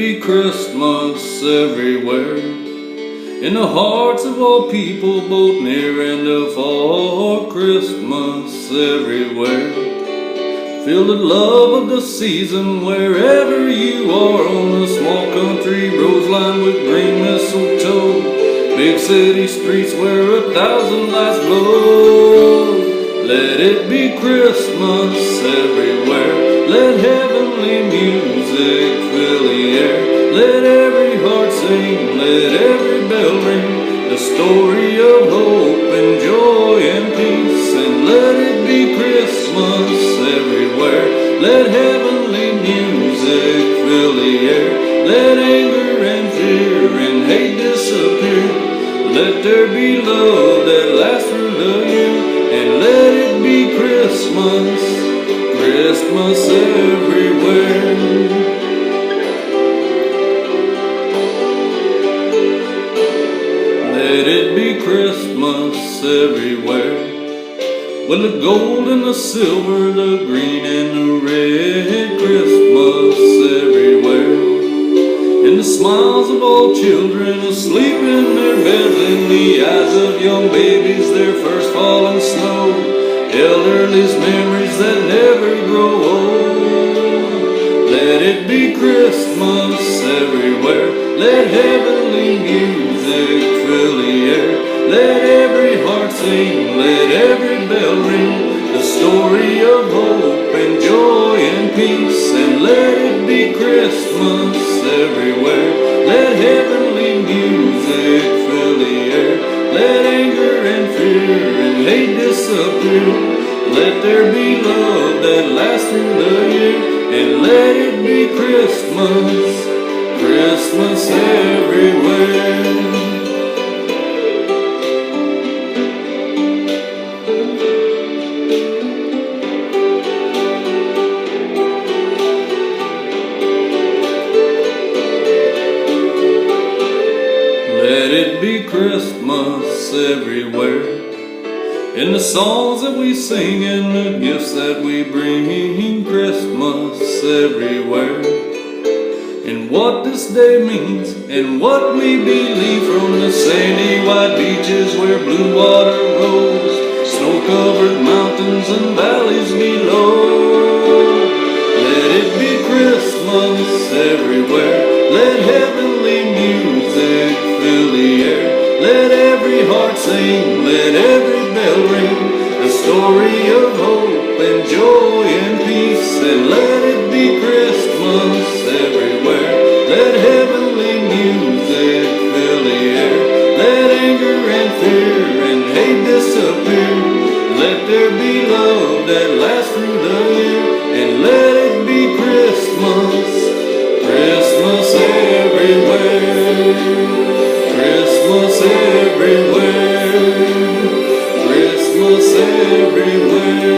be Christmas everywhere, in the hearts of all people, both near and afar. Christmas everywhere. Feel the love of the season wherever you are, on a small country roads lined with green mistletoe, big city streets where 1,000 lights glow. Let it be Christmas everywhere. Let heavenly music fill the air. Let every heart sing, let every bell ring, the story of hope and joy and peace. And let it be Christmas everywhere. Let heavenly music fill the air. Let anger and fear and hate disappear. Let there be love that lasts through the year. And let it be Christmas, Christmas everywhere. Let it be Christmas everywhere. With the gold and the silver, the green and the red. Christmas everywhere. In the smiles of all children asleep in their beds, in the eyes of young babies, their first falling snow, elderly's memories that never grow old. Let it be Christmas everywhere. Let heavenly music fill the air. Let every heart sing, let every bell ring, the story of hope and joy and peace. And let it be Christmas everywhere. Let heavenly music fill the air. Let anger and fear and hate disappear. Let there be love that lasts through the year. And let it be Christmas, Christmas everywhere. Let it be Christmas everywhere. In the songs that we sing and the gifts that we bring. Christmas everywhere. And what this day means and what we believe, from the sandy white beaches where blue water rolls, snow-covered mountains and valleys below. Let it be Christmas everywhere. Let heavenly music fill the air. Let every heart sing, let every bell ring, the story of hope and joy and peace. And let it be Christmas everywhere. Let heavenly music fill the air. Let anger and fear and hate disappear. Let there be love that lasts through the year. And let it be Christmas, Christmas everywhere. Christmas everywhere. Christmas everywhere.